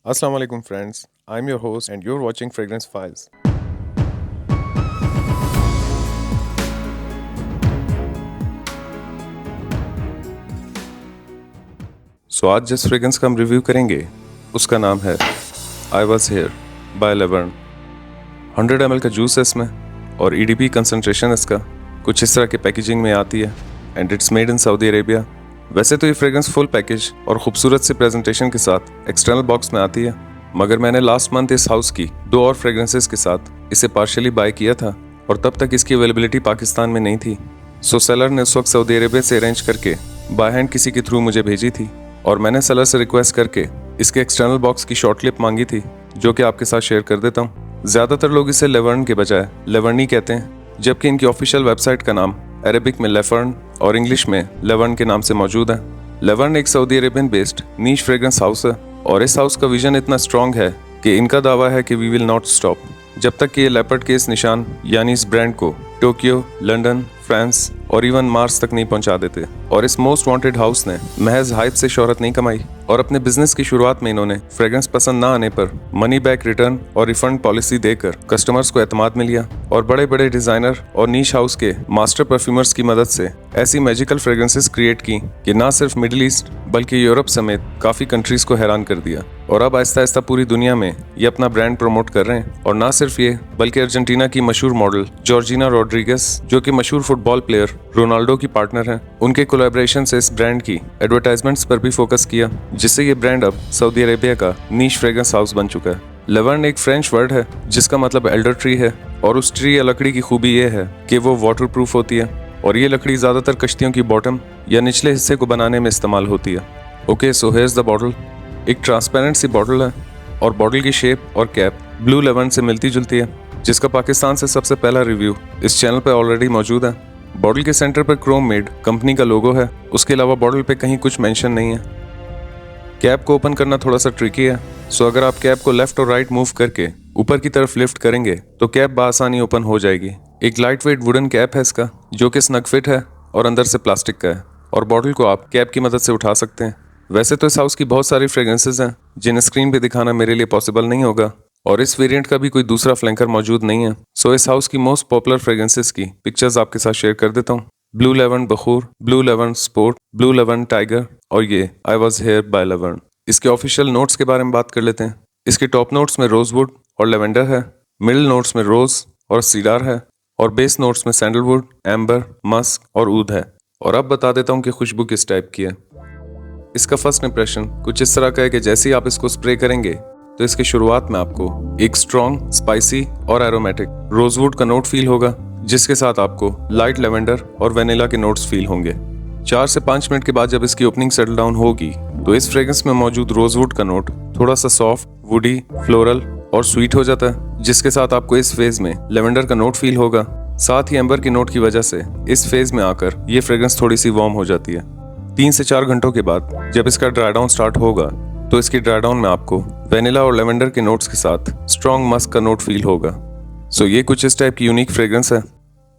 Assalamu alaikum friends. I'm your host and you're watching Fragrance Files. आज जिस fragrance का हम रिव्यू करेंगे उसका नाम है I was here by Lavern. 100 ml का जूस है इसमें और EDP कंसनट्रेशन इसका कुछ इस तरह के पैकेजिंग में आती है and it's made in Saudi Arabia. वैसे तो ये फ्रेग्रेंस फुल पैकेज और खूबसूरत से प्रेजेंटेशन के साथ एक्सटर्नल बॉक्स में आती है, मगर मैंने लास्ट मंथ इस हाउस की 2 और फ्रेग्रेंसेस के साथ इसे पार्शियली बाय किया था और तब तक इसकी अवेलेबिलिटी पाकिस्तान में नहीं थी। सेलर ने उस वक्त सऊदी अरेबिया से अरेंज करके बाय हैंड किसी के थ्रू मुझे भेजी थी और मैंने सेलर से रिक्वेस्ट करके इसके एक्सटर्नल बॉक्स की शॉर्ट क्लिप मांगी थी, जो कि आपके साथ शेयर कर देता हूँ। ज़्यादातर लोग इसे लेवर्न के बजाय लेवर्नी कहते हैं, जबकि इनकी ऑफिशियल वेबसाइट का नाम अरेबिक में लेफर्न और इंग्लिश में लेवर्न के नाम से मौजूद है। लेवर्न एक सऊदी अरेबियन बेस्ड नीश फ्रेग्रेंस हाउस है और इस हाउस का विजन इतना स्ट्रॉन्ग है कि इनका दावा है कि वी विल नॉट स्टॉप जब तक कि ये लेपर्ड के इस निशान यानी इस ब्रांड को टोक्यो, लंदन, फ्रांस और इवन मार्स तक नहीं पहुंचा देते। और इस मोस्ट वांटेड हाउस ने महज हाइप से शोहरत नहीं कमाई और अपने बिजनेस की शुरुआत में इन्होंने फ्रेग्रेंस पसंद ना आने पर मनी बैक रिटर्न और रिफंड पॉलिसी देकर कस्टमर्स को एतमाद में लिया और बड़े बड़े डिजाइनर और नीश हाउस के मास्टर परफ्यूमर्स की मदद से ऐसी मैजिकल फ्रेग्रेंसेस क्रिएट की कि ना सिर्फ मिडिल ईस्ट बल्कि यूरोप समेत काफी कंट्रीज को हैरान कर दिया। और अब आहिस्ता आहिस्ता पूरी दुनिया में ये अपना ब्रांड प्रमोट कर रहे हैं। और ना सिर्फ ये बल्कि अर्जेंटीना की मशहूर मॉडल जॉर्जिना रोड्रिगेज, जो कि मशहूर फुटबॉल प्लेयर रोनाल्डो की पार्टनर हैं, उनके कोलैबोरेशन से इस ब्रांड की एडवर्टाइजमेंट्स पर भी फोकस किया, जिससे ये ब्रांड अब सऊदी अरेबिया का नीश फ्रेग्रेंस हाउस बन चुका है। लेवर्न एक फ्रेंच वर्ड है जिसका मतलब एल्डर ट्री है और उस ट्री या लकड़ी की खूबी ये है कि वो वाटर प्रूफ होती है और ये लकड़ी ज्यादातर कश्तियों की बॉटम या निचले हिस्से को बनाने में इस्तेमाल होती है। Okay, so here's the bottle. एक ट्रांसपेरेंट सी बॉटल है और बॉटल की शेप और कैप ब्लू लेवर्न से मिलती जुलती है, जिसका पाकिस्तान से सबसे पहला रिव्यू इस चैनल पर ऑलरेडी मौजूद है। बॉटल के सेंटर पर क्रोम मेड कंपनी का लोगो है, उसके अलावा बॉटल पे कहीं कुछ मेंशन नहीं है। कैप को ओपन करना थोड़ा सा ट्रिकी है, सो अगर आप कैप को लेफ्ट और राइट मूव करके ऊपर की तरफ लिफ्ट करेंगे तो कैप बआसानी ओपन हो जाएगी। एक लाइट वेट वुडन कैप है इसका, जो कि स्नग फिट है और अंदर से प्लास्टिक का है और बॉटल को आप कैप की मदद से उठा सकते हैं। वैसे तो इस हाउस की बहुत सारी फ्रेग्रेंसेस हैं जिन्हें स्क्रीन पे दिखाना मेरे लिए पॉसिबल नहीं होगा और इस वेरिएंट का भी कोई दूसरा फ्लैंकर मौजूद नहीं है। सो इस हाउस की मोस्ट पॉपुलर फ्रेग्रेंसेस की पिक्चर्स आपके साथ शेयर कर देता हूँ। ब्लू लेवर्न बखूर, blue Lavern sport, blue Lavern tiger और ये I was here by Lavern. इसके ऑफिशियल नोट्स के बारे में बात कर लेते हैं। इसके टॉप नोट्स में रोजवुड और लेवेंडर है, मिडिल नोट्स में रोज और सीडार है और बेस नोट्स में सैंडलवुड, एम्बर, मस्क और ऊद है। और अब बता देता हूँ कि खुशबू किस टाइप की है। इसका फर्स्ट इंप्रेशन कुछ इस तरह का है कि जैसे ही आप इसको स्प्रे करेंगे तो इसकी शुरुआत में आपको एक स्ट्रॉन्ग, स्पाइसी और एरोमेटिक रोजवुड का नोट फील होगा, जिसके साथ आपको लाइट लेवेंडर और वेनिला के नोट्स फील होंगे। 4 से 5 मिनट के बाद जब इसकी ओपनिंग सेटल डाउन होगी तो इस फ्रेग्रेंस में मौजूद रोजवुड का नोट थोड़ा सा सॉफ्ट, वुडी, फ्लोरल और स्वीट हो जाता है, जिसके साथ आपको इस फेज में लेवेंडर का नोट फील होगा। साथ ही एम्बर की नोट की वजह से इस फेज में आकर ये फ्रेग्रेंस थोड़ी सी वार्म हो जाती है। 3 से 4 घंटों के बाद जब इसका ड्राई डाउन स्टार्ट होगा तो इसकी ड्राई डाउन में आपको वेनिला और लेवेंडर के नोट्स के साथ स्ट्रॉन्ग मस्क का नोट फील होगा। सो ये कुछ इस टाइप की यूनिक फ्रेग्रेंस है।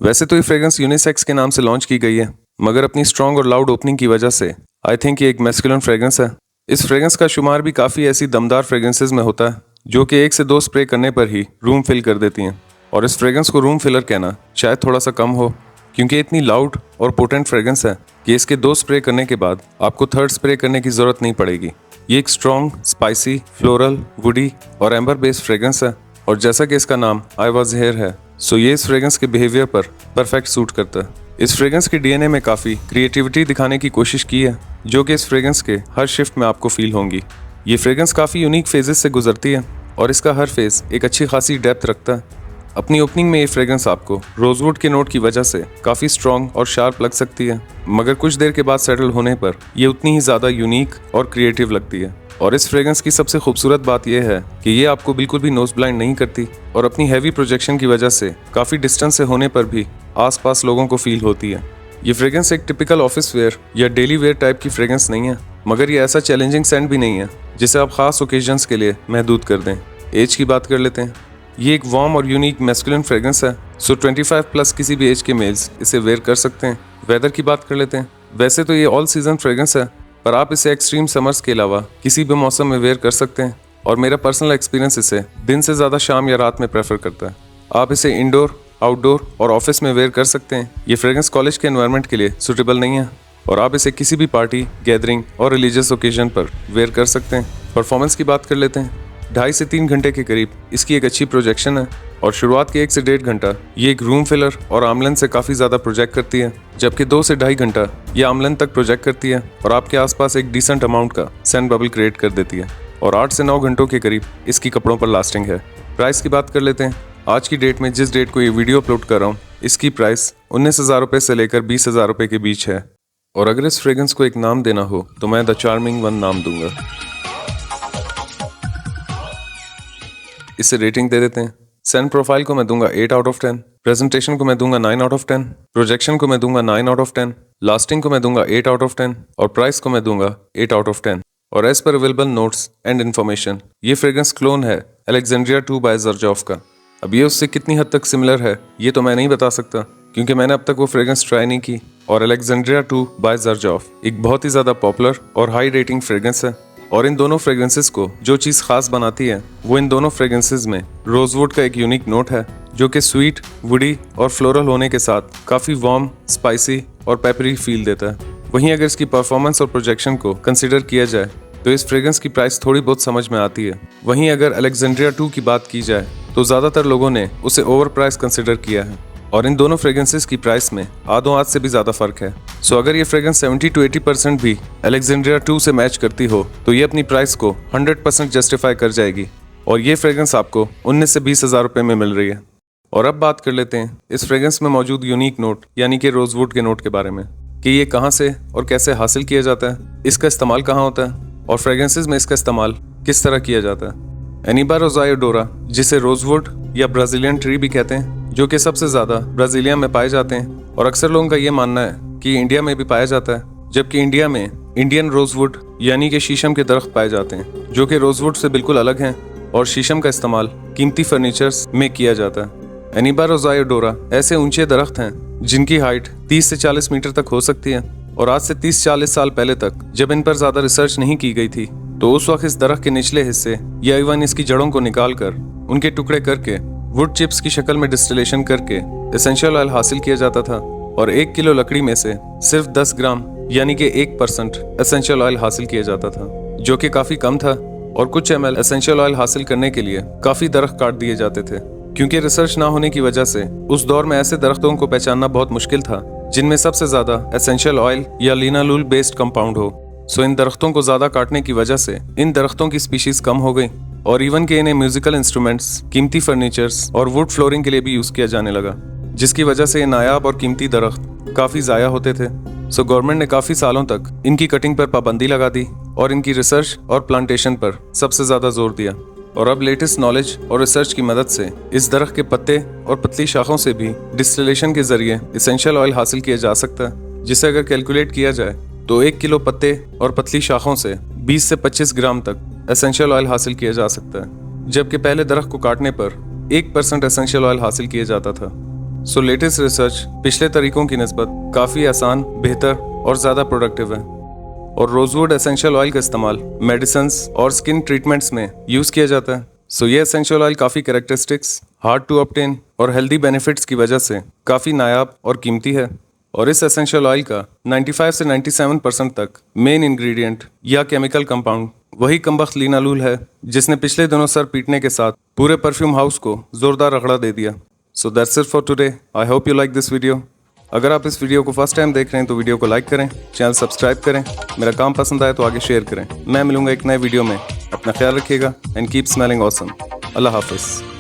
वैसे तो ये फ्रेग्रेंस यूनिसेक्स के नाम से लॉन्च की गई है, मगर अपनी स्ट्रॉन्ग और लाउड ओपनिंग की वजह से आई थिंक ये एक मैस्कुलिन फ्रेग्रेंस है। इस फ्रेग्रेंस का शुमार भी काफ़ी ऐसी दमदार फ्रेग्रेंसेज में होता है जो कि 1 से 2 स्प्रे करने पर ही रूम फिल कर देती हैं। और इस फ्रेग्रेंस को रूम फिलर कहना शायद थोड़ा सा कम हो, क्योंकि इतनी लाउड और पोटेंट फ्रेग्रेंस है कि इसके 2 स्प्रे करने के बाद आपको 3rd स्प्रे करने की जरूरत नहीं पड़ेगी। ये एक स्ट्रॉन्ग, स्पाइसी, फ्लोरल, वुडी और एम्बर बेस्ड फ्रेग्रेंस है और जैसा कि इसका नाम आई वॉज हेयर है, सो ये इस फ्रेग्रेंस के बिहेवियर पर परफेक्ट सूट करता है। इस फ्रेग्रेंस के डीएनए में काफ़ी क्रिएटिविटी दिखाने की कोशिश की है, जो कि इस फ्रेग्रेंस के हर शिफ्ट में आपको फील होंगी। ये फ्रेग्रेंस काफ़ी यूनिक फेजेस से गुजरती है और इसका हर फेज एक अच्छी खासी डेप्थ रखता है। अपनी ओपनिंग में ये फ्रेग्रेंस आपको रोजवुड के नोट की वजह से काफ़ी स्ट्रॉन्ग और शार्प लग सकती है, मगर कुछ देर के बाद सेटल होने पर ये उतनी ही ज़्यादा यूनिक और क्रिएटिव लगती है। और इस फ्रेग्रेंस की सबसे खूबसूरत बात यह है कि ये आपको बिल्कुल भी नोज ब्लाइंड नहीं करती और अपनी हैवी प्रोजेक्शन की वजह से काफ़ी डिस्टेंस से होने पर भी आसपास लोगों को फील होती है। ये फ्रेग्रेंस एक टिपिकल ऑफिस वेयर या डेली वेयर टाइप की फ्रेग्रेंस नहीं है, मगर ये ऐसा चैलेंजिंग सेंट भी नहीं है जिसे आप खास ओकेजन्स के लिए महदूद कर दें। एज की बात कर लेते हैं। ये एक वार्म और यूनिक मैस्कुलिन फ्रेग्रेंस है, सो 25 प्लस किसी भी एज के मेल्स इसे वेयर कर सकते हैं। वेदर की बात कर लेते हैं। वैसे तो ये ऑल सीजन फ्रेग्रेंस है, पर आप इसे एक्सट्रीम समर्स के अलावा किसी भी मौसम में वेयर कर सकते हैं और मेरा पर्सनल एक्सपीरियंस इसे दिन से ज़्यादा शाम या रात में प्रेफर करता है। आप इसे इंडोर, आउटडोर और ऑफिस में वेयर कर सकते हैं। ये फ्रेग्रेंस कॉलेज के एनवायरनमेंट के लिए सूटेबल नहीं है और आप इसे किसी भी पार्टी, गैदरिंग और रिलीजियस ओकेजन पर वेयर कर सकते हैं। परफॉर्मेंस की बात कर लेते हैं। 2.5 से 3 घंटे के करीब इसकी एक अच्छी प्रोजेक्शन है और शुरुआत के 1 से 1.5 घंटा ये एक रूम फिलर और आमलन से काफ़ी ज़्यादा प्रोजेक्ट करती है, जबकि 2 से 2.5 घंटा ये आमलन तक प्रोजेक्ट करती है और आपके आसपास एक डिसेंट अमाउंट का सेंट बबल क्रिएट कर देती है और 8 से 9 घंटों के करीब इसकी कपड़ों पर लास्टिंग है। प्राइस की बात कर लेते हैं। आज की डेट में जिस डेट को ये वीडियो अपलोड कर रहा हूँ, इसकी प्राइस 19,000 रुपये से लेकर 20,000 रुपये के बीच है। और अगर इस फ्रेग्रेंस को एक नाम देना हो तो मैं द चार्मिंग वन नाम दूंगा। इसे रेटिंग दे देते हैं। सेंट प्रोफाइल को मैं दूंगा 8 आउट ऑफ 10, प्रेजेंटेशन को मैं दूंगा 9 आउट ऑफ 10, प्रोजेक्शन को मैं दूंगा 9 आउट ऑफ 10, लास्टिंग को मैं दूंगा 8 आउट ऑफ 10 और प्राइस को मैं दूंगा 8 आउट ऑफ 10। और एज पर अवेलेबल नोट्स एंड इन्फॉर्मेशन, ये फ्रेग्रेंस क्लोन है अलेक्जेंड्रिया 2 बाय ज़रजॉफ का। अब ये उससे कितनी हद तक सिमिलर है ये तो मैं नहीं बता सकता, क्योंकि मैंने अब तक वो फ्रेग्रेंस ट्राई नहीं की। और अलेक्जेंड्रिया 2 बाय ज़रजॉफ एक बहुत ही ज़्यादा पॉपुलर और हाई रेटिंग फ्रेग्रेंस है और इन दोनों फ्रेग्रेंसेस को जो चीज़ खास बनाती है वो इन दोनों फ्रेग्रेंसेस में रोजवुड का एक यूनिक नोट है, जो कि स्वीट, वुडी और फ्लोरल होने के साथ काफ़ी वार्म, स्पाइसी और पेपरी फील देता है। वहीं अगर इसकी परफॉर्मेंस और प्रोजेक्शन को कंसिडर किया जाए तो इस फ्रेग्रेंस की प्राइस थोड़ी बहुत समझ में आती है। वहीं अगर अलेक्जेंड्रिया 2 की बात की जाए तो ज़्यादातर लोगों ने उसे ओवर प्राइस कंसिडर किया है और इन दोनों फ्रेग्रेंसेस की प्राइस में आधों हाथ से भी ज़्यादा फर्क है। सो अगर ये फ्रेग्रेंस 70 to 80% भी अलेक्जेंड्रिया 2 से मैच करती हो तो ये अपनी प्राइस को 100% जस्टिफाई कर जाएगी और ये फ्रेग्रेंस आपको 19 से 20,000 रुपये में मिल रही है। और अब बात कर लेते हैं इस फ्रेग्रेंस में मौजूद यूनिक नोट यानी कि रोजवुड के नोट के बारे में, कि ये कहाँ से और कैसे हासिल किया जाता है, इसका इस्तेमाल कहाँ होता है और फ्रेग्रेंसेस में इसका इस्तेमाल किस तरह किया जाता है। एनिबा रोज़ाई ओडोरा, जिसे रोजवुड या ब्राज़ीलियन ट्री भी कहते हैं, जो कि सबसे ज़्यादा ब्राज़ीलिया में पाए जाते हैं और अक्सर लोगों का ये मानना है कि इंडिया में भी पाया जाता है, जबकि इंडिया में इंडियन रोजवुड यानी कि शीशम के दरख्त पाए जाते हैं, जो कि रोजवुड से बिल्कुल अलग हैं और शीशम का इस्तेमाल कीमती फर्नीचर्स में किया जाता है। एनिबा रोज़ाई ओडोरा ऐसे ऊंचे दरख्त हैं जिनकी हाइट 30 से 40 मीटर तक हो सकती है और आज से 30-40 साल पहले तक जब इन पर ज़्यादा रिसर्च नहीं की गई थी तो उस वक्त इस दरख्त के निचले हिस्से या इवन इसकी जड़ों को निकाल कर उनके टुकड़े करके वुड चिप्स की शक्ल में डिस्टिलेशन करके एसेंशियल ऑयल हासिल किया जाता था और 1 किलो लकड़ी में से सिर्फ 10 ग्राम यानी कि 1% एसेंशियल ऑयल हासिल किया जाता था, जो कि काफ़ी कम था और कुछ ml एसेंशियल ऑयल हासिल करने के लिए काफ़ी दरख्त काट दिए जाते थे, क्योंकि रिसर्च ना होने की वजह से उस दौर में ऐसे दरख्तों को पहचानना बहुत मुश्किल था जिनमें सबसे ज़्यादा एसेंशियल ऑयल या लिनालूल बेस्ड कंपाउंड हो। सो इन दरख्तों को ज़्यादा काटने की वजह से इन दरख्तों की स्पीशीज़ कम हो गई और इवन के इन्हें म्यूजिकल इंस्ट्रूमेंट्स, कीमती फर्नीचर्स और वुड फ्लोरिंग के लिए भी यूज़ किया जाने लगा, जिसकी वजह से ये नायाब और कीमती दरख्त काफ़ी ज़ाया होते थे। सो गवर्नमेंट ने काफ़ी सालों तक इनकी कटिंग पर पाबंदी लगा दी और इनकी रिसर्च और प्लांटेशन पर सबसे ज़्यादा जोर दिया। और अब लेटेस्ट नॉलेज और रिसर्च की मदद से इस दरख्त के पत्ते और पतली शाखों से भी डिस्टिलेशन के जरिए एसेंशियल ऑयल हासिल किया जा सकता है, जिसे अगर कैलकुलेट किया जाए तो 1 किलो पत्ते और पतली शाखों से 20 से 25 ग्राम तक एसेंशियल ऑयल हासिल किया जा सकता है, जबकि पहले दरख्त को काटने पर 1% एसेंशियल ऑयल हासिल किया जाता था। सो लेटेस्ट रिसर्च पिछले तरीकों की निस्बत काफ़ी आसान, बेहतर और ज़्यादा प्रोडक्टिव है और रोजवुड एसेंशियल ऑयल का इस्तेमाल मेडिसिन्स और स्किन ट्रीटमेंट्स में यूज़ किया जाता है। सो ये एसेंशियल ऑयल काफ़ी कैरेक्टरिस्टिक्स, हार्ड टू ऑब्टेन और हेल्दी बेनिफिट्स की वजह से काफ़ी नायाब और कीमती है और इस एसेंशियल ऑयल का 95 से 97% तक मेन इंग्रेडिएंट या केमिकल कंपाउंड वही कमबख्त लिनालूल है जिसने पिछले दिनों सर पीटने के साथ पूरे परफ्यूम हाउस को जोरदार रगड़ा दे दिया। So that's it for today. I hope you like this video. अगर आप इस वीडियो को फर्स्ट टाइम देख रहे हैं तो वीडियो को लाइक करें, चैनल सब्सक्राइब करें, मेरा काम पसंद आए तो आगे शेयर करें। मैं मिलूंगा एक नए वीडियो में। अपना ख्याल रखिएगा एंड कीप स्मेलिंग ऑसम। अल्लाह हाफिज़।